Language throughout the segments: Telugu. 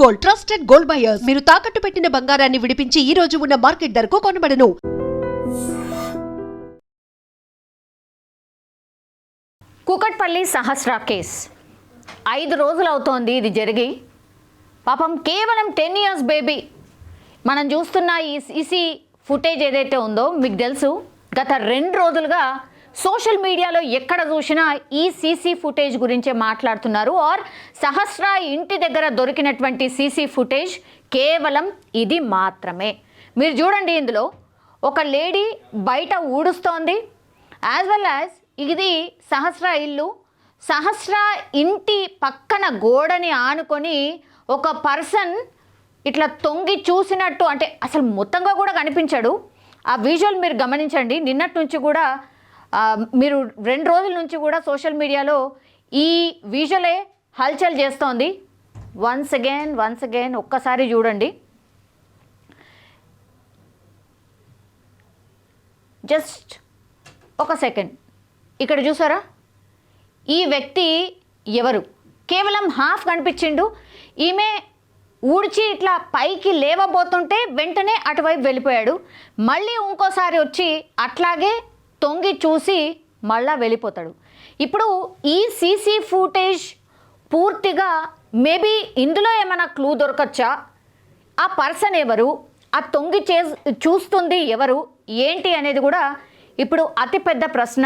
Gold, trusted gold buyers. మీరు తాకట్టు పెట్టిన బంగారాన్ని విడిపించి ఈ రోజు ఉన్న మార్కెట్ ధరకు కొనబడను. కూకట్పల్లి సహస్ర కేస్ 5 రోజులు అవుతోంది ఇది జరిగి. పాపం కేవలం 10 years బేబీ. మనం చూస్తున్న ఈ సీసీ ఫుటేజ్ ఏదైతే ఉందో మీకు తెలుసు, గత 2 రోజులుగా సోషల్ మీడియాలో ఎక్కడ చూసినా ఈ సీసీ ఫుటేజ్ గురించే మాట్లాడుతున్నారు. ఆర్ సహస్ర ఇంటి దగ్గర దొరికినటువంటి సీసీ ఫుటేజ్ కేవలం ఇది మాత్రమే. మీరు చూడండి, ఇందులో ఒక లేడీ బయట ఊడుస్తోంది, యాజ్ వెల్ యాజ్ ఇది సహస్ర ఇల్లు. సహస్ర ఇంటి పక్కన గోడని ఆనుకొని ఒక పర్సన్ ఇట్లా తొంగి చూసినట్టు, అంటే అసలు మొత్తంగా కూడా కనిపించాడు. ఆ విజువల్ మీరు గమనించండి. నిన్నటి నుంచి కూడా మీరు 2 రోజుల నుంచి కూడా సోషల్ మీడియాలో ఈ విజువలే హల్చల్ చేస్తోంది. వన్స్ అగైన్ ఒక్కసారి చూడండి. జస్ట్ ఒక సెకండ్. ఇక్కడ చూసారా, ఈ వ్యక్తి ఎవరు? కేవలం హాఫ్ కనిపించిండు. ఈమె ఊడ్చి ఇట్లా పైకి లేవబోతుంటే వెంటనే అటువైపు వెళ్ళిపోయాడు. మళ్ళీ ఇంకోసారి వచ్చి అట్లాగే తొంగి చూసి మళ్ళా వెళ్ళిపోతాడు. ఇప్పుడు ఈ సీసీ ఫుటేజ్ పూర్తిగా మేబీ ఇందులో ఏమైనా క్లూ దొరకచ్చా? ఆ పర్సన్ ఎవరు, ఆ తొంగి చూస్తుంది ఎవరు, ఏంటి అనేది కూడా ఇప్పుడు అతిపెద్ద ప్రశ్న.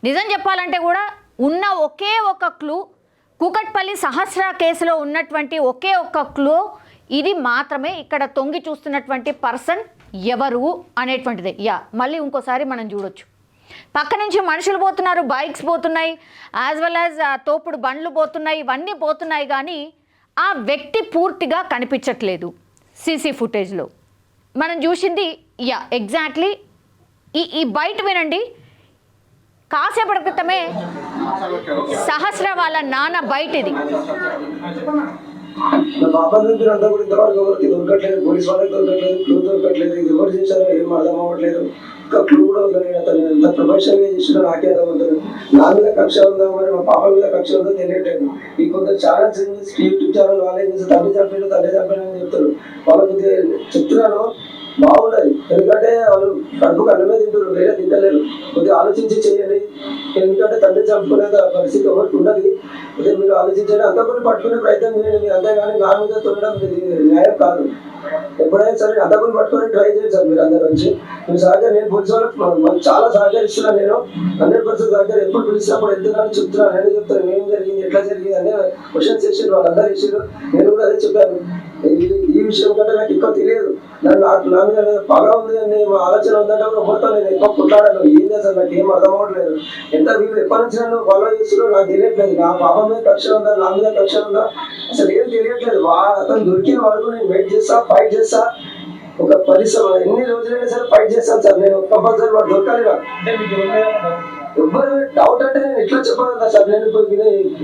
నిజం చెప్పాలంటే కూడా ఉన్న ఒకే ఒక క్లూ, కూకట్పల్లి సహస్ర కేసులో ఉన్నటువంటి ఒకే ఒక్క క్లూ ఇది మాత్రమే. ఇక్కడ తొంగి చూస్తున్నటువంటి పర్సన్ ఎవరు అనేటువంటిదే. మళ్ళీ ఇంకోసారి మనం చూడొచ్చు. పక్క నుంచి మనుషులు పోతున్నారు, బైక్స్ పోతున్నాయి, యాజ్ వెల్ యాజ్ తోపుడు బండ్లు పోతున్నాయి, ఇవన్నీ పోతున్నాయి, కానీ ఆ వ్యక్తి పూర్తిగా కనిపించట్లేదు సీసీ ఫుటేజ్లో. మనం చూసింది ఎగ్జాక్ట్లీ ఈ బయట వినండి. కాసేపటి క్రితమే సహస్ర వాళ్ళ నాన్న బయట ఇది. దొరకట్లేదు, పోలీస్ వాళ్ళకి దొరకట్లేదు, క్లూ దొరకట్లేదు, ఇది ఎవరు చేశారో ఏం అర్థం అవ్వట్లేదు. ఇంకా క్లూ కూడా అతను ఎంత ప్రొఫెషనల్గా చేసినా నాకే అర్థం అవుతుంది. నా మీద కక్ష ఉందా, మరి మా పాప మీద కక్ష ఉందో తెలియట్లేదు. ఈ కొంత ఛానల్స్ యూట్యూబ్ ఛానల్ వాళ్ళే చేసి తండ్రి చంపాడు అని చెప్తారు. వాళ్ళకి చెప్తున్నాను, బాగుండదు. ఎందుకంటే వాళ్ళు కడుపుకు అన్నమే తింటారు, వేరే తింటలేరు. కొద్దిగా ఆలోచించి చేయండి. ఎందుకంటే తండ్రి చంపుకునే పరిస్థితి ఎవరికి ఉండదు. అదే మీరు ఆలోచించండి, అంతకుని పట్టుకునే ప్రయత్నం చేయండి. మీరు అంతేగాని నా మీద తొలగడం న్యాయం కాదు. ఎప్పుడైనా సరే అంతకుని పట్టుకొని ట్రై చేయండి సార్. మీరు అందరి నుంచి మీరు సహకారం, నేను పోలీసు వాళ్ళకి చాలా సహకరిస్తున్నాను. నేను 100% సహకారం. ఎప్పుడు పిలిచినప్పుడు వెళ్తున్నాను, చెప్తున్నాను, నేను చెప్తాను ఏం జరిగింది, ఎట్లా జరిగింది అనే క్వశ్చన్స్ చేసారు వాళ్ళందరూ ఇచ్చారు. నేను కూడా అదే చెప్పాను. ఈ విషయం కంటే నాకు ఎక్కువ తెలియదు. నా మీద పగ ఉంది అని ఆలోచన ఉందంటే కూడా మొత్తం నేను ఎక్కువ కొట్లాడాను. ఏం చేస్తాను నాకు ఏం అర్థం అవ్వట్లేదు. ఎంత వీళ్ళు ఎప్పటి నుంచి నన్ను ఫాలో చేస్తున్నారో నాకు తెలియట్లేదు. నా పాప మీద కక్ష ఉందా, నా మీద కక్ష ఉందా, అసలు ఏం తెలియట్లేదు. అతను దొరికిన వరకు నేను వెయిట్ చేస్తా, ఫైట్ చేస్తా. ఒక పరిశ్రమ ఎన్ని రోజులైనా సరే ఫైట్ చేస్తాను సార్. నేను కంపల్సరీ వాడు దొరకాలి. ఎవ్వరు డౌట్ అంటే నేను ఎట్లా చెప్పగలుగుతా సార్. నేను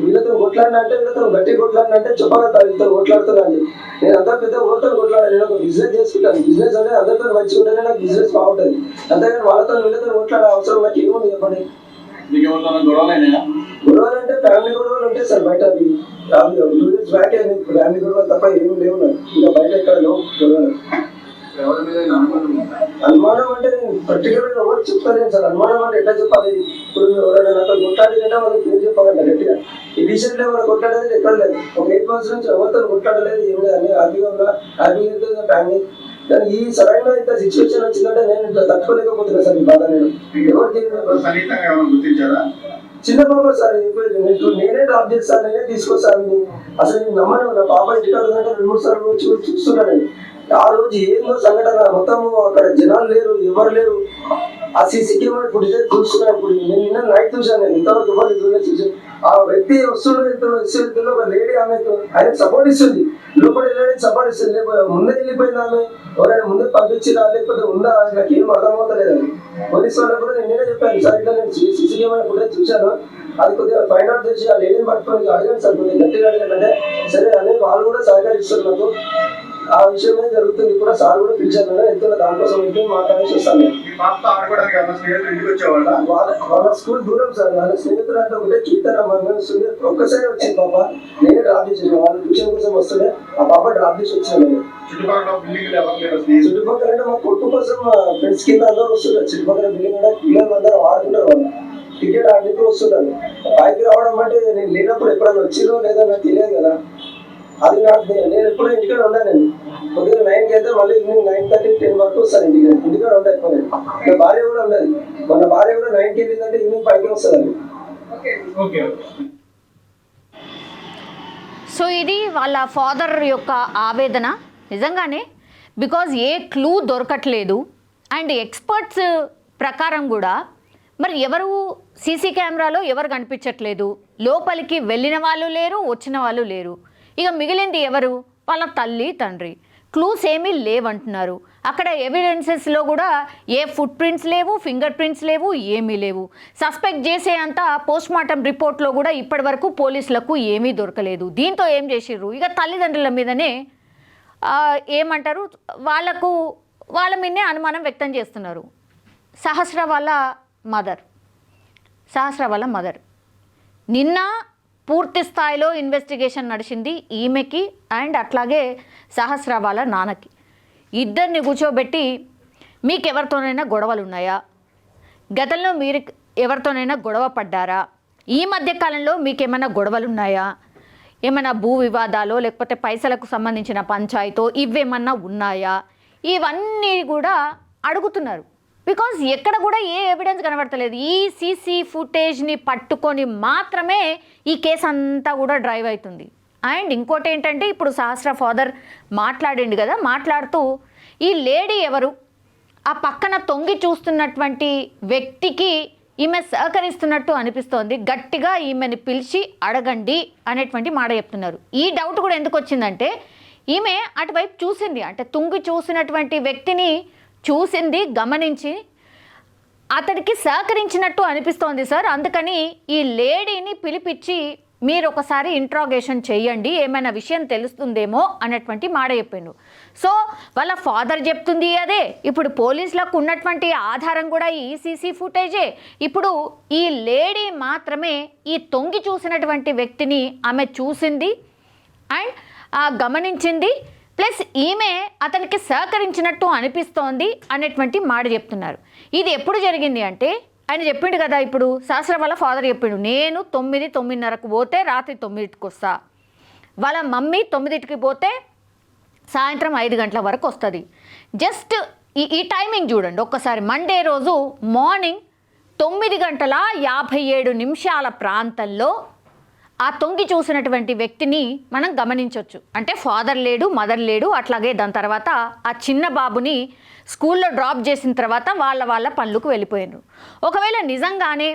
వీళ్ళతో కొట్లాడినా అంటే, వీళ్ళతో గట్టి కొట్లాడినా అంటే చెప్పగలుగుతా. వీళ్ళతో కొట్లాడుతున్నాను. నేను అంతా పెద్ద ఓటర్తో కొట్లాడాను. నేను ఒక బిజినెస్ చేసుకుంటాను. బిజినెస్ అంటే అందరితో మంచిగా ఉంటేనే నాకు బిజినెస్ బాగుంటుంది. అంతేగాని వాళ్ళతో వీళ్ళతో కొట్లాడే అవసరం నాకు ఏముంది చెప్పండి. గొడవలు అంటే ఫ్యామిలీ గొడవలు ఉంటాయి సార్. బయట 2 years బ్యాక్ ఫ్యామిలీ గొడవలు తప్ప ఏమి లేవు నాకు. ఇంకా బయట ఎక్కడ లేవు గొడవలు. అనుమానం అంటే పర్టికులర్ గా ఎవరు చెప్తారేం సార్. అనుమానం అంటే ఎట్లా చెప్పాలి? ఇప్పుడు ఎవరైనా నాతో కొట్లాడిందంటే వాళ్ళకి ఏం చెప్పాలంట గట్టిగా. ఈ రీసెంట్ లో ఎవరు కొట్లాడేది ఎక్కడ లేదు. ఒక 8 months నుంచి ఎవరితో కొట్లాడలేదు, ఏం లేదు. అన్ని హ్యాపీగా ఉన్నా, హ్యాపీగా ఉంటుంది ఫ్యామిలీ. కానీ ఈ సరైన ఇంత సిచ్యువేషన్ వచ్చిందంటే నేను ఇట్లా తట్టుకోలేకపోతున్నా సార్. ఈ బాధ నేను ఎవరికి చిన్న పాప సార్. నేనే డ్రాప్ చేస్తాను, నేనే తీసుకొస్తాను. అసలు నేను నమ్మను. నా పాప ఇంటికాడ 2-3 సార్లు వచ్చి చూస్తున్నాను. ఆ రోజు ఏందో సంఘటన, మొత్తము అక్కడ జనాలు లేరు, ఎవరు లేరు. ఆ సీసీ కెమెరా ఫుటేజ్ చూస్తున్నా. ఇప్పుడు నేను నిన్న నైట్ చూసాను. నేను ఇంతవరకు ఎవరు చూసాను. ఆ వ్యక్తి వస్తున్న ఒక లేడీ ఆమెకు ఆయనకు సపోర్ట్ ఇస్తుంది. లోపల వెళ్ళడానికి సపోర్ట్ ఇస్తుంది. ముందే వెళ్ళిపోయింది ఆమె. ఎవరైనా ముందే పంపించిరా లేకపోతే ఉందా, నాకు ఏం అర్థమవుతలేదని పోలీసు వాళ్ళకు కూడా నేనే చెప్పాను సార్. ఇట్లా నేను సీసీ కెమెరా ఫుటేజ్ చూశాను, అది కొద్దిగా ఫైండ్ అవుట్ చేసి ఆ లేడీని పట్టుకొని అడిగాను సార్. కొద్దిగా గట్టిగా అడిగానంటే సరే అని వాళ్ళు కూడా సహకరిస్తారు నాకు. ఆ విషయమే జరుగుతుంది. ఇప్పుడు సార్ కూడా పిలిచారు కదా, వెళ్తున్నా దానికోసం వెళ్తే మాట్లాడేసి వస్తాను నేను. వాళ్ళ స్కూల్ దూరం సార్. వాళ్ళ స్నేహితులు అంటే ఒకటే కీర్తనమ్మ ఒక్కసారి వచ్చింది పాప. నేనే డ్రాప్ చేసాను. వాళ్ళ ట్యూషన్ కోసం వస్తుండే ఆ పాప డ్రాప్ చేసి వచ్చాను. చుట్టుపక్కల అంటే మా కొట్టు కోసం ఫ్రెండ్స్ కింద అందరూ వస్తుంటారు. చుట్టుపక్కల బిల్డింగ్ కూడా పిల్లలు అందరూ ఆడుతుంటారు. వాళ్ళు క్రికెట్ ఆడితే వస్తుంటారు. పైకి రావడం అంటే నేను లేనప్పుడు ఎప్పుడైనా వచ్చిరో లేదో నాకు తెలియదు కదా. అది నాకు నేను ఎప్పుడూ ఇంటికాడ ఉన్నాను. నేను పొద్దున్న 9కి అయితే మళ్ళీ ఈవినింగ్ 9:30, 10 వరకు వస్తాను ఇంటికాడ ఉంటా ఎక్కువ. నేను భార్య కూడా ఉండదు. మన భార్య కూడా 9కి వెళ్ళిందంటే ఈవినింగ్ 5కి వస్తుంది. సో ఇది వాళ్ళ ఫాదర్ యొక్క ఆవేదన. నిజంగానే బికాజ్ ఏ క్లూ దొరకట్లేదు. అండ్ ఎక్స్పర్ట్స్ ప్రకారం కూడా మరి ఎవరు సీసీ కెమెరాలో ఎవరు కనిపించట్లేదు. లోపలికి వెళ్ళిన వాళ్ళు లేరు, వచ్చిన వాళ్ళు లేరు. ఇక మిగిలింది ఎవరు? వాళ్ళ తల్లి తండ్రి. క్లూస్ ఏమీ లేవంటున్నారు. అక్కడ ఎవిడెన్సెస్లో కూడా ఏ ఫుట్ ప్రింట్స్ లేవు, ఫింగర్ ప్రింట్స్ లేవు, ఏమీ లేవు. సస్పెక్ట్ చేసే అంత పోస్ట్మార్టం రిపోర్ట్లో కూడా ఇప్పటి వరకు పోలీసులకు ఏమీ దొరకలేదు. దీంతో ఏం చేసిర్రు? ఇక తల్లిదండ్రుల మీదనే ఏమంటారు, వాళ్ళ మీదనే అనుమానం వ్యక్తం చేస్తున్నారు. సహస్ర వాళ్ళ మదర్ నిన్న పూర్తి స్థాయిలో ఇన్వెస్టిగేషన్ నడిచింది ఈమెకి అండ్ అట్లాగే సహస్ర వాళ్ళ నాన్నకి. ఇద్దరిని కూర్చోబెట్టి మీకు ఎవరితోనైనా గొడవలు ఉన్నాయా, గతంలో మీరు ఎవరితోనైనా గొడవ పడ్డారా, ఈ మధ్యకాలంలో మీకు ఏమైనా గొడవలు ఉన్నాయా, ఏమైనా భూ వివాదాలు లేకపోతే పైసలకు సంబంధించిన పంచాయతో ఇవేమన్నా ఉన్నాయా, ఇవన్నీ కూడా అడుగుతున్నారు. బికాజ్ ఎక్కడ కూడా ఏ ఎవిడెన్స్ కనబడతలేదు. ఈ సీసీ ఫుటేజ్ని పట్టుకొని మాత్రమే ఈ కేసు అంతా కూడా డ్రైవ్ అవుతుంది. అండ్ ఇంకోటి ఏంటంటే ఇప్పుడు సహస్ర ఫాదర్ మాట్లాడిండు కదా, మాట్లాడుతూ ఈ లేడీ ఎవరు, ఆ పక్కన తొంగి చూస్తున్నటువంటి వ్యక్తికి ఈమె సహకరిస్తున్నట్టు అనిపిస్తోంది, గట్టిగా ఈమెని పిలిచి అడగండి అనేటువంటి మాట చెప్తున్నారు. ఈ డౌట్ కూడా ఎందుకు వచ్చిందంటే ఈమె అటువైపు చూసింది, అంటే తుంగి చూసినటువంటి వ్యక్తిని చూసింది, గమనించి అతడికి సహకరించినట్టు అనిపిస్తోంది సార్. అందుకని ఈ లేడీని పిలిపించి మీరు ఒకసారి ఇంట్రాగేషన్ చేయండి, ఏమైనా విషయం తెలుస్తుందేమో అన్నటువంటి మాట చెప్పిండు. సో వాళ్ళ ఫాదర్ చెప్తుంది అదే, ఇప్పుడు పోలీసులకు ఉన్నటువంటి ఆధారం కూడా ఈ సీసీ ఫుటేజే. ఇప్పుడు ఈ లేడీ మాత్రమే ఈ తొంగి చూసినటువంటి వ్యక్తిని ఆమె చూసింది అండ్ గమనించింది, ప్లస్ ఈమె అతనికి సహకరించినట్టు అనిపిస్తోంది అనేటువంటి మాట చెప్తున్నారు. ఇది ఎప్పుడు జరిగింది అంటే ఆయన చెప్పిండు కదా, ఇప్పుడు సహస్ర వాళ్ళ ఫాదర్ చెప్పిండు, నేను 9-9:30కు పోతే రాత్రి 9కి వస్తా, వాళ్ళ మమ్మీ 9కి పోతే సాయంత్రం 5 గంటల వరకు వస్తుంది. జస్ట్ ఈ టైమింగ్ చూడండి ఒక్కసారి. మండే రోజు మార్నింగ్ 9:57 ప్రాంతంలో ఆ తొంగి చూసినటువంటి వ్యక్తిని మనం గమనించవచ్చు. అంటే ఫాదర్ లేడు, మదర్ లేడు, అట్లాగే దాని తర్వాత ఆ చిన్న బాబుని స్కూల్లో డ్రాప్ చేసిన తర్వాత వాళ్ళ పనులకు వెళ్ళిపోయినారు. ఒకవేళ నిజంగానే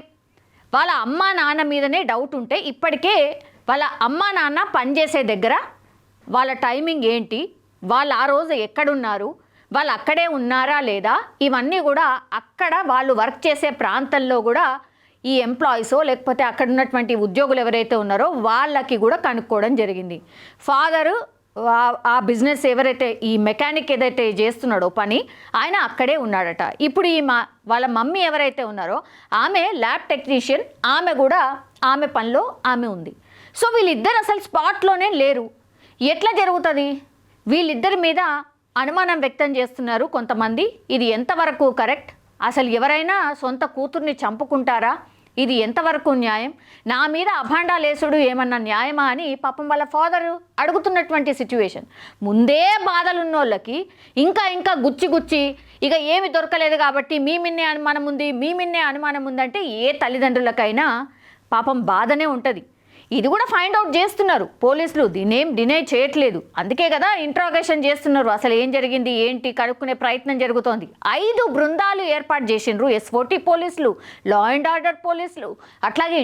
వాళ్ళ అమ్మా నాన్న మీదనే డౌట్ ఉంటే ఇప్పటికే వాళ్ళ అమ్మా నాన్న పనిచేసే దగ్గర వాళ్ళ టైమింగ్ ఏంటి, వాళ్ళు ఆ రోజు ఎక్కడున్నారు, వాళ్ళు అక్కడే ఉన్నారా లేదా, ఇవన్నీ కూడా అక్కడ వాళ్ళు వర్క్ చేసే ప్రాంతంలో కూడా ఈ ఎంప్లాయీసో లేకపోతే అక్కడ ఉన్నటువంటి ఉద్యోగులు ఎవరైతే ఉన్నారో వాళ్ళకి కూడా కనుక్కోవడం జరిగింది. ఫాదరు ఆ బిజినెస్ ఎవరైతే ఈ మెకానిక్ ఏదైతే చేస్తున్నాడో పని, ఆయన అక్కడే ఉన్నాడట. ఇప్పుడు వాళ్ళ మమ్మీ ఎవరైతే ఉన్నారో ఆమె ల్యాబ్ టెక్నీషియన్, ఆమె కూడా ఆమె పనిలో ఆమె ఉంది. సో వీళ్ళిద్దరు అసలు స్పాట్లోనే లేరు. ఎట్లా జరుగుతుంది? వీళ్ళిద్దరి మీద అనుమానం వ్యక్తం చేస్తున్నారు కొంతమంది. ఇది ఎంతవరకు కరెక్ట్? అసలు ఎవరైనా సొంత కూతుర్ని చంపుకుంటారా? ఇది ఎంతవరకు న్యాయం? నా మీద అభాండాలేసుడు ఏమన్నా న్యాయమా అని పాపం వాళ్ళ ఫాదర్ అడుగుతున్నటువంటి సిచ్యువేషన్. ముందే బాధలున్న వాళ్ళకి ఇంకా గుచ్చి ఇక ఏమి దొరకలేదు కాబట్టి మీ మిన్నే అనుమానం ఉందంటే ఏ తల్లిదండ్రులకైనా పాపం బాధనే ఉంటుంది. ఇది కూడా ఫైండ్ అవుట్ చేస్తున్నారు పోలీసులు, దీనేం డినై చేయట్లేదు. అందుకే కదా ఇంట్రాగేషన్ చేస్తున్నారు. అసలు ఏం జరిగింది ఏంటి కనుక్కునే ప్రయత్నం జరుగుతోంది. 5 బృందాలు ఏర్పాటు చేసిండ్రు SOT పోలీసులు, లా అండ్ ఆర్డర్ పోలీసులు. అట్లాగే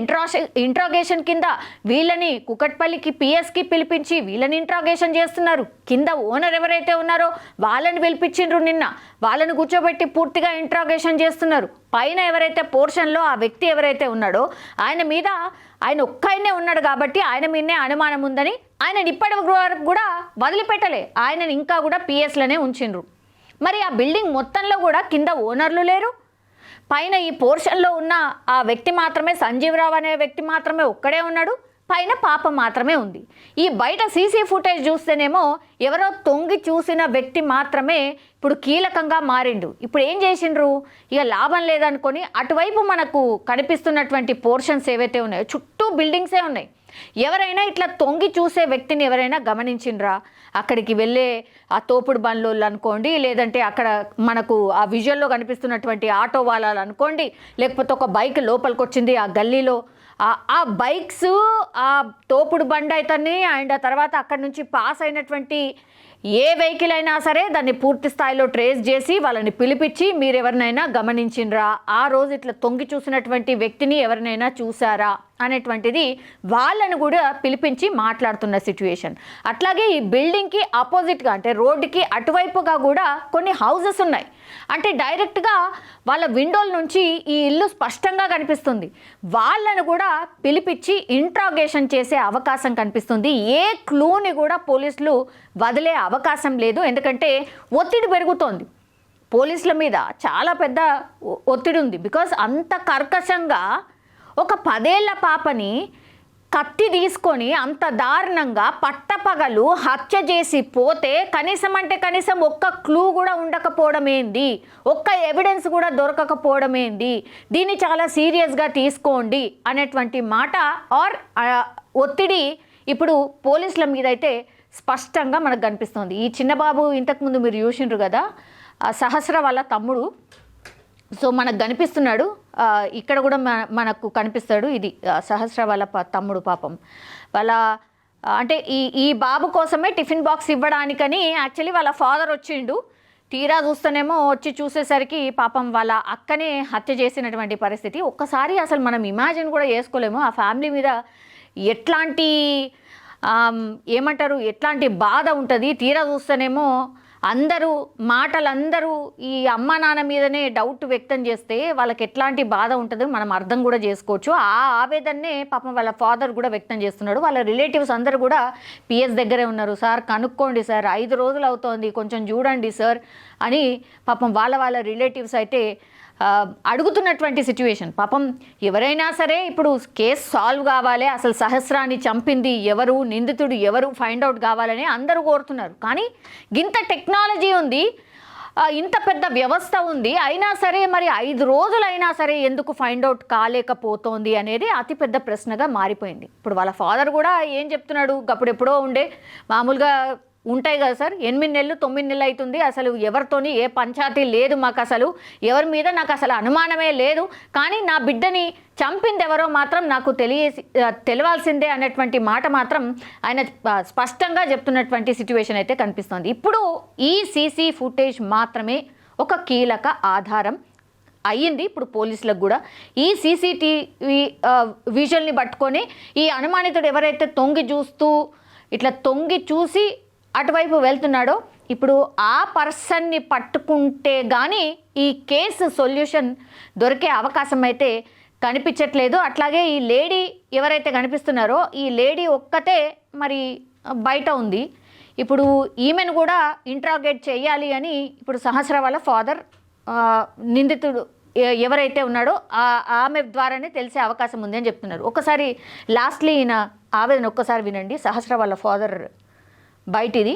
ఇంట్రాగేషన్ కింద వీళ్ళని కుకట్పల్లికి PSకి పిలిపించి వీళ్ళని ఇంట్రాగేషన్ చేస్తున్నారు. కింద ఓనర్ ఎవరైతే ఉన్నారో వాళ్ళని పిలిపించిండ్రు నిన్న, వాళ్ళని కూర్చోబెట్టి పూర్తిగా ఇంట్రాగేషన్ చేస్తున్నారు. పైన ఎవరైతే పోర్షన్లో ఆ వ్యక్తి ఎవరైతే ఉన్నాడో ఆయన ఒక్కైనే ఉన్నాడు కాబట్టి ఆయన మీదనే అనుమానం ఉందని ఆయన ఇప్పటి వరకు కూడా వదిలిపెట్టలే, ఆయనని ఇంకా కూడా పిఎస్లోనే ఉంచిండ్రు. మరి ఆ బిల్డింగ్ మొత్తంలో కూడా కింద ఓనర్లు లేరు, పైన ఈ పోర్షన్లో ఉన్న ఆ వ్యక్తి మాత్రమే, సంజీవరావు అనే వ్యక్తి మాత్రమే ఒక్కడే ఉన్నాడు, పైన పాప మాత్రమే ఉంది. ఈ బయట సీసీ ఫుటేజ్ చూస్తేనేమో ఎవరో తొంగి చూసిన వ్యక్తి మాత్రమే ఇప్పుడు కీలకంగా మారిండు. ఇప్పుడు ఏం చేసిండ్రు, ఇక లాభం లేదనుకొని అటువైపు మనకు కనిపిస్తున్నటువంటి పోర్షన్స్ ఏవైతే ఉన్నాయో చుట్టూ బిల్డింగ్సే ఉన్నాయి. ఎవరైనా ఇట్లా తొంగి చూసే వ్యక్తిని ఎవరైనా గమనించిండ్రా? అక్కడికి వెళ్ళే ఆ తోపుడు బండ్లు అనుకోండి, లేదంటే అక్కడ మనకు ఆ విజువల్లో కనిపిస్తున్నటువంటి ఆటో వాళ్ళు అనుకోండి, లేకపోతే ఒక బైక్ లోపలికి వచ్చింది ఆ గల్లీలో, ఆ బైక్స్, ఆ తోపుడు బండి అయితేనే అండ్ ఆ తర్వాత అక్కడి నుంచి పాస్ అయినటువంటి ఏ వెహికల్ అయినా సరే దాన్ని పూర్తి స్థాయిలో ట్రేస్ చేసి వాళ్ళని పిలిపించి మీరు ఎవరినైనా గమనించిండ్రా, ఆ రోజు ఇట్లా తొంగి చూసినటువంటి వ్యక్తిని ఎవరినైనా చూసారా అనేటువంటిది వాళ్ళను కూడా పిలిపించి మాట్లాడుతున్న సిచ్యువేషన్. అట్లాగే ఈ బిల్డింగ్కి ఆపోజిట్గా అంటే రోడ్డుకి అటువైపుగా కూడా కొన్ని హౌజెస్ ఉన్నాయి. అంటే డైరెక్ట్గా వాళ్ళ విండోల నుంచి ఈ ఇల్లు స్పష్టంగా కనిపిస్తుంది. వాళ్ళను కూడా పిలిపించి ఇంట్రాగేషన్ చేసే అవకాశం కనిపిస్తుంది. ఏ క్లూని కూడా పోలీసులు వదిలే అవకాశం లేదు, ఎందుకంటే ఒత్తిడి పెరుగుతోంది. పోలీసుల మీద చాలా పెద్ద ఒత్తిడి ఉంది. బికాజ్ అంత కర్కశంగా ఒక 10 ఏళ్ల పాపని కత్తి తీసుకొని అంత దారుణంగా పట్టపగలు హత్య చేసి పోతే కనీసం ఒక్క క్లూ కూడా ఉండకపోవడం ఏంది, ఒక్క ఎవిడెన్స్ కూడా దొరకకపోవడం ఏంది, దీన్ని చాలా సీరియస్గా తీసుకోండి అనేటువంటి మాట ఆర్ ఒత్తిడి ఇప్పుడు పోలీసుల మీద అయితే స్పష్టంగా మనకు కనిపిస్తుంది. ఈ చిన్నబాబు ఇంతకుముందు మీరు చూసిండ్రు కదా, సహస్ర వాళ్ళ తమ్ముడు, సో మనకు కనిపిస్తున్నాడు, ఇక్కడ కూడా మనకు కనిపిస్తాడు. ఇది సహస్ర వాళ్ళ తమ్ముడు. పాపం వాళ్ళ అంటే ఈ బాబు కోసమే టిఫిన్ బాక్స్ ఇవ్వడానికని యాక్చువల్లీ వాళ్ళ ఫాదర్ వచ్చిండు. తీరా చూస్తేనేమో వచ్చి చూసేసరికి పాపం వాళ్ళ అక్కనే హత్య చేసినటువంటి పరిస్థితి. ఒక్కసారి అసలు మనం ఇమాజిన్ కూడా చేసుకోలేము ఆ ఫ్యామిలీ మీద ఎట్లాంటి ఎట్లాంటి బాధ ఉంటుంది. తీరా చూస్తేనేమో మాటలందరూ ఈ అమ్మ నాన్న మీదనే డౌట్ వ్యక్తం చేస్తే వాళ్ళకి ఎట్లాంటి బాధ ఉంటుందో మనం అర్థం కూడా చేసుకోవచ్చు. ఆ ఆవేదన్నే పాపం వాళ్ళ ఫాదర్ కూడా వ్యక్తం చేస్తున్నాడు. వాళ్ళ రిలేటివ్స్ అందరూ కూడా పిఎస్ దగ్గరే ఉన్నారు. సార్ కనుక్కోండి సార్, 5 రోజులు అవుతోంది, కొంచెం చూడండి సార్ అని పాపం వాళ్ళ రిలేటివ్స్ అయితే అడుగుతున్నటువంటి సిచ్యువేషన్. పాపం ఎవరైనా సరే ఇప్పుడు కేసు సాల్వ్ కావాలి, అసలు సహస్రాన్ని చంపింది ఎవరు, నిందితుడు ఎవరు ఫైండ్ అవుట్ కావాలని అందరూ కోరుతున్నారు. కానీ ఇంత టెక్నాలజీ ఉంది, ఇంత పెద్ద వ్యవస్థ ఉంది, అయినా సరే మరి 5 రోజులైనా సరే ఎందుకు ఫైండ్ అవుట్ కాలేకపోతోంది అనేది అతిపెద్ద ప్రశ్నగా మారిపోయింది. ఇప్పుడు వాళ్ళ ఫాదర్ కూడా ఏం చెప్తున్నాడు, అప్పుడు ఎప్పుడో ఉండే మామూలుగా ఉంటాయి కదా సార్, 8 నెలలు 9 నెలలు అవుతుంది, అసలు ఎవరితోని ఏ పంచాయతీ లేదు మాకు, అసలు ఎవరి మీద నాకు అసలు అనుమానమే లేదు, కానీ నా బిడ్డని చంపింది ఎవరో మాత్రం నాకు తెలియాల్సిందే అనేటువంటి మాట మాత్రం ఆయన స్పష్టంగా చెప్తున్నటువంటి సిచ్యువేషన్ అయితే కనిపిస్తుంది. ఇప్పుడు ఈ సీసీ ఫుటేజ్ మాత్రమే ఒక కీలక ఆధారం అయ్యింది ఇప్పుడు పోలీసులకు కూడా. ఈ సీసీటీవీ విజువల్ని పట్టుకొని ఈ అనుమానితుడు ఎవరైతే తొంగి చూసి అటువైపు వెళ్తున్నాడో ఇప్పుడు ఆ పర్సన్ని పట్టుకుంటే కానీ ఈ కేసు సొల్యూషన్ దొరికే అవకాశం అయితే కనిపించట్లేదు. అట్లాగే ఈ లేడీ ఎవరైతే కనిపిస్తున్నారో ఈ లేడీ ఒక్కతే మరి బయట ఉంది. ఇప్పుడు ఈమెను కూడా ఇంట్రాగేట్ చేయాలి అని ఇప్పుడు సహస్ర వాళ్ళ ఫాదర్ నిందితుడు ఎవరైతే ఉన్నాడో ఆమె ద్వారానే తెలిసే అవకాశం ఉంది అని చెప్తున్నారు. ఒకసారి లాస్ట్లీ ఈయన ఆవేదన ఒక్కసారి వినండి. సహస్ర వాళ్ళ ఫాదర్ బయటిది.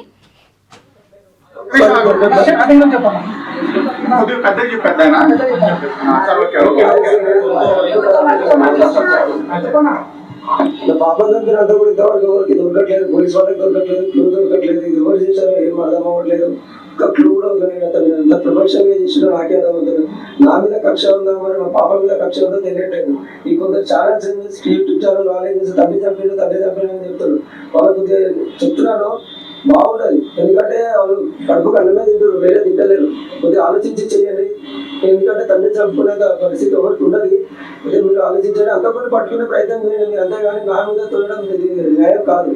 పాప దగ్గర అంతా కూడా ఇంతవరకు ఎవరికి దొరకట్లేదు, పోలీస్ వాళ్ళకి దొరకట్లేదు, క్లూ దొరకట్లేదు, ఎవరు చేశారో ఏం అర్థం అవ్వట్లేదు. ఒక క్లూ కూడా అతను ఎంత ప్రొఫెషనల్గా చేసినా నాకే అర్థమవుతుంది. నా మీద కక్ష ఉందా మరి మా పాప మీద కక్ష ఉందో తెలియట్లేదు. ఈ కొందరు ఛానల్స్ యూట్యూబ్ ఛానల్ వాళ్ళే చేసి తండ్రి చంపిన అని చెప్తారు. వాళ్ళకి చెప్తున్నాను బాగుండదు, ఎందుకంటే వాళ్ళు కడుపుకు అన్నమే తింటారు, వేరే తింటలేరు. కొద్దిగా ఆలోచించి చేయండి, ఎందుకంటే తండ్రి చంపుకునే పరిస్థితి ఎవరికి ఉండదు. అదే మీరు ఆలోచించండి, అంతకుముందు పట్టుకునే ప్రయత్నం చేయండి మీరు, అంతేగాని నా మీద తొలగడం న్యాయం కాదు.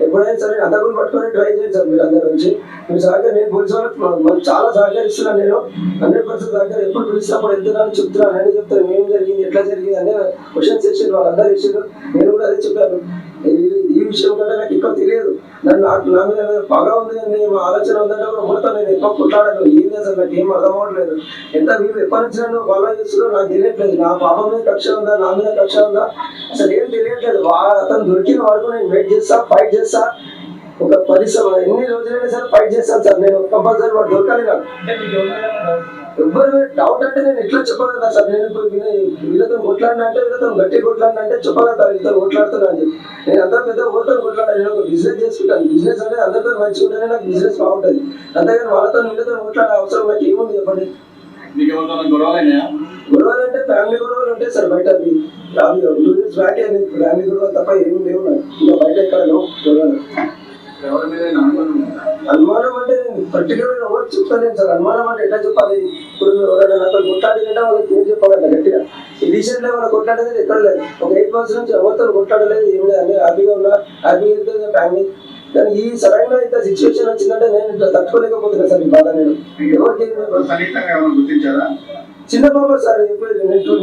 ఎప్పుడైనా సరే అంతకుని పట్టుకొని ట్రై చేయండి సార్ మీరు అందరి నుంచి. మీరు సహకారం నేను పోలీసు వాళ్ళకి చాలా సహకరిస్తున్నాను. నేను 100% సహకారం ఎప్పుడు పిలిచినప్పుడు వెళ్తున్నాను చెప్తున్నాను అని చెప్తాను. ఏం జరిగింది ఎట్లా జరిగింది అనే క్వశ్చన్స్ ఇచ్చారు వాళ్ళందరూ ఇచ్చారు. నేను కూడా అదే చెప్పాను. ఈ విషయం కంటే నాకు ఎక్కువ తెలియదు. నా మీద పగ ఉంది అని ఆలోచన ఉందంటే కూడా మొత్తం నేను ఎక్కువ కొట్లాడాను. ఏం చేస్తాను నాకు ఏం అర్థం అవ్వట్లేదు. ఎంత మీరు ఎప్పటి నుంచి నన్ను ఫాలో చేస్తున్నారో నాకు తెలియట్లేదు. నా పాపం మీద కక్ష ఉందా నా మీద కక్ష ఉందా అసలు ఏం తెలియట్లేదు. అతను దొరికిన వరకు నేను వెయిట్ చేస్తా, ఫైట్ చేస్తా. ఒక ఎన్ని రోజులైనా సరే ఫైట్ చేస్తాను సార్. నేను కంపల్సరీ వాడు దొరకాలి నాకు. ఎవరు డౌట్ అంటే నేను ఎట్లా చెప్పగలుగుతా సార్. నేను ఇప్పుడు వీళ్ళతో కొట్లాడినా అంటే వీళ్ళతో గట్టి కొట్లాడినా అంటే చెప్పగలుగుతా వీళ్ళతో కొట్లాడుతున్నా అని. నేను అందరూ పెద్ద ఊరితో కొట్లాడాను. నేను ఒక బిజినెస్ చేసుకుంటాను. బిజినెస్ అంటే అందరితో మంచిగా ఉంటేనే నాకు బిజినెస్ బాగుంటుంది. అంతేగాని వాళ్ళతో వీళ్ళతో కొట్లాడే అవసరం నాకు ఏముంది చెప్పండి. గొడవలు అంటే ఫ్యామిలీ గొడవలు ఉంటాయి సార్. బయట 2 years బ్యాక్ ఫ్యామిలీ గొడవలు తప్ప ఏమి లేవు నాకు. ఇంకా బయట ఎక్కడ లేవు గొడవలు. అనుమానం అంటే నేను పర్టికులర్ ఎవరు చెప్తాను సార్. అనుమానం అంటే ఎట్లా చెప్పాలి. ఇప్పుడు ఎవరైనా నాతో కొట్లాడిందంటే వాళ్ళకి ఏం చెప్పాలంట గట్టిగా. ఈ రీసెంట్ లో వాళ్ళ కొట్లాడేది ఎక్కడ లేదు. ఒక 8 months నుంచి ఎవరితో కొట్లాడలేదు. ఏం లేదు. అన్ని హ్యాపీగా ఉన్నా, హ్యాపీగా వెళ్తుంది ఫ్యామిలీ. కానీ ఈ సరైన ఇంత సిచ్యువేషన్ వచ్చిందంటే నేను ఇట్లా తట్టుకోలేకపోతున్నా సార్. ఈ బాధ నేను ఎవరికి చిన్న పాప సార్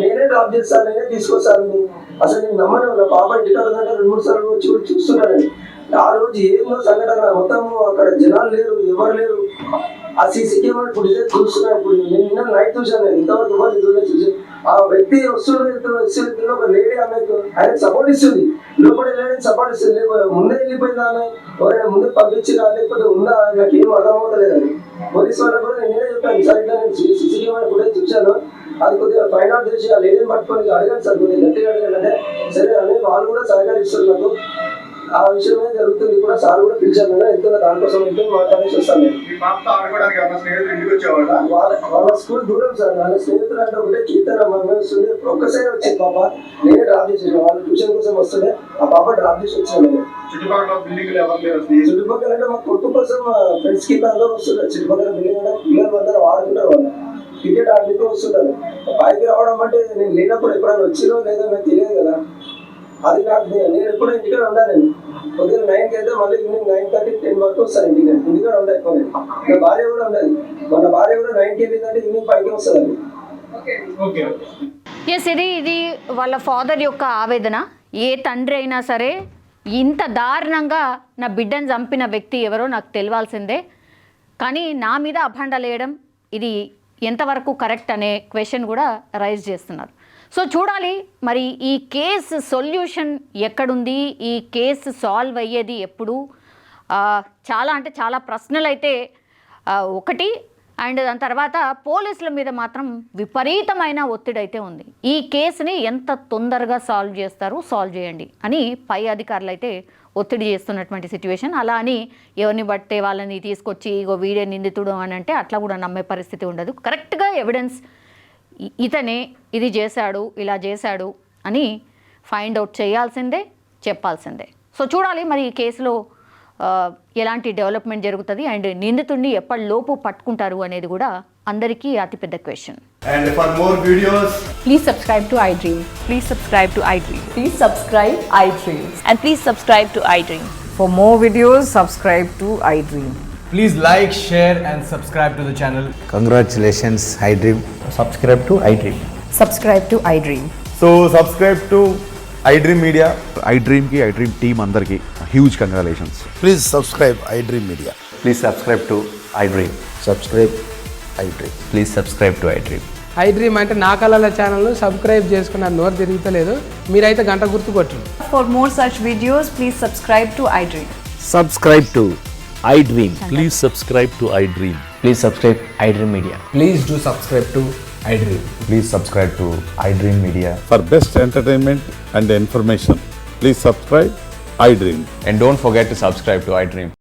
నేనే డ్రాప్ చేస్తాను, నేనే తీసుకొస్తాను. అసలు నేను నమ్మను. నా పాప ఇంటికాడ 2-3 సార్లు వచ్చి చూస్తున్నాను. ఆ రోజు ఏమో సంఘటన మొత్తం అక్కడ జనాలు లేరు, ఎవరు లేరు. ఆ సీసీ కెమెరా ఇప్పుడు ఇదే చూస్తున్నాను. ఇప్పుడు నేను నిన్న నైట్ చూసాను. నేను ఇంతవరకు ఎవరు చూసి ఆ వ్యక్తి వస్తున్న ఒక లేడీ ఆమెకు ఆయనకు సపోర్ట్ ఇస్తుంది. లోపల లేడీ సపోర్ట్ ఇస్తుంది. ముందే వెళ్ళిపోయింది ఆమె. ఎవరైనా ముందే పంపించినా లేకపోతే ఉందా నాకు ఏం అర్థం అవుతలేదు. అని పోలీసు వాళ్ళకి కూడా నేనే చెప్పాను సార్. ఇట్లా నేను సీసీ కెమెరా కూడా చూశాను. అది కొద్దిగా ఫైండ్ అవుట్ చేసి ఆ లేడీని పట్టుకొని అడిగాను సార్. కొద్దిగా గట్టిగా అడిగాను అంటే సరే అని వాళ్ళు కూడా సహకరిస్తారు నాకు. ఆ విషయమే జరుగుతుంది కూడా. సార్ కూడా పిలిచాను. ఎంతో దానికోసం ఎంతో మాట్లాడేసి వస్తాను. వాళ్ళ స్కూల్ దూరం సార్. వాళ్ళ స్నేహితులు అంటే ఒకటే కీర్తన వస్తుంది. ఒక్కసారి వచ్చింది పాప. నేనే డ్రాప్ చేసేసాను. వాళ్ళు ట్యూషన్ కోసం వస్తుండే ఆ పాప డ్రాప్ చేసి వచ్చాను. చుట్టుపక్కల అంటే మా కొట్టు కోసం ఫ్రెండ్స్ కి అందరూ వస్తున్నారు. చుట్టుపక్కల బిల్డింగ్ అంటే పిల్లలు అందరూ ఆడుతుంటారు. వాళ్ళు క్రికెట్ ఆడుతూ వస్తుంటారు. పైకి రావడం అంటే నేను లేనప్పుడు ఎప్పుడైనా వచ్చినో లేదో నాకు తెలియదు కదా. అది నాకు నేను ఎప్పుడూ ఇంటికాడ ఉండాలి. నేను పొద్దున్న 9కి అయితే మళ్ళీ ఈవినింగ్ 9:30, 10 వరకు వస్తాను ఇంటికి. ఇంటికాడ ఉండాలి ఎక్కువ. నా భార్య కూడా ఉండాలి. మన భార్య కూడా 9కి వెళ్ళిందంటే ఈవినింగ్ 5కి వస్తుంది. ఎస్, ఇది వాళ్ళ ఫాదర్ యొక్క ఆవేదన. ఏ తండ్రి అయినా సరే ఇంత దారుణంగా నా బిడ్డను చంపిన వ్యక్తి ఎవరో నాకు తెలియాల్సిందే. కానీ నా మీద అభండాలు వేయడం ఇది ఎంతవరకు కరెక్ట్ అనే క్వశ్చన్ కూడా రైజ్ చేస్తున్నారు. సో చూడాలి మరి ఈ కేసు సొల్యూషన్ ఎక్కడుంది, ఈ కేసు సాల్వ్ అయ్యేది ఎప్పుడు. చాలా అంటే చాలా ప్రశ్నలు అయితే ఒకటి. అండ్ దాని తర్వాత పోలీసుల మీద మాత్రం విపరీతమైన ఒత్తిడి అయితే ఉంది. ఈ కేసుని ఎంత తొందరగా సాల్వ్ చేస్తారు, సాల్వ్ చేయండి అని పై అధికారులు అయితే ఒత్తిడి చేస్తున్నటువంటి సిచ్యువేషన్. అలా అని ఎవరిని బట్టే వాళ్ళని తీసుకొచ్చి ఇగో వీడే నిందితుడు అని అంటే అట్లా కూడా నమ్మే పరిస్థితి ఉండదు. కరెక్ట్గా ఎవిడెన్స్ ఇతనే ఇది చేశాడు, ఇలా చేశాడు అని ఫైండ్ అవుట్ చేయాల్సిందే, చెప్పాల్సిందే. సో చూడాలి మరి ఈ కేసులో ఎలాంటి డెవలప్మెంట్ జరుగుతుంది అండ్ నిందితుడిని ఎప్పటిలోపు పట్టుకుంటారు అనేది కూడా అందరికీ అతిపెద్ద question. And for more videos, Please subscribe to iDream. Please subscribe to iDream. Please subscribe iDream. And please subscribe to iDream. For more videos, subscribe to iDream. please like, share and subscribe to the channel. Congratulations, iDream. Subscribe to iDream. Subscribe to iDream. So subscribe to iDream Media. iDream ki iDream team andarki huge congratulations. Please subscribe iDream Media. Please subscribe to iDream. Subscribe iDream. Please subscribe to iDream. iDream అంటే నా కళల ఛానల్ సబ్స్క్రైబ్ చేసుకున్న నోరు తిరుగుతలేదు. మీరైతే గంట గుర్తు కొట్టండి. For more such videos, please subscribe to iDream. Subscribe to iDream. Please subscribe to iDream. Please subscribe iDream Media. Please do subscribe to iDream. Please subscribe to iDream Media. For best entertainment and information, please subscribe iDream. And don't forget to subscribe to iDream.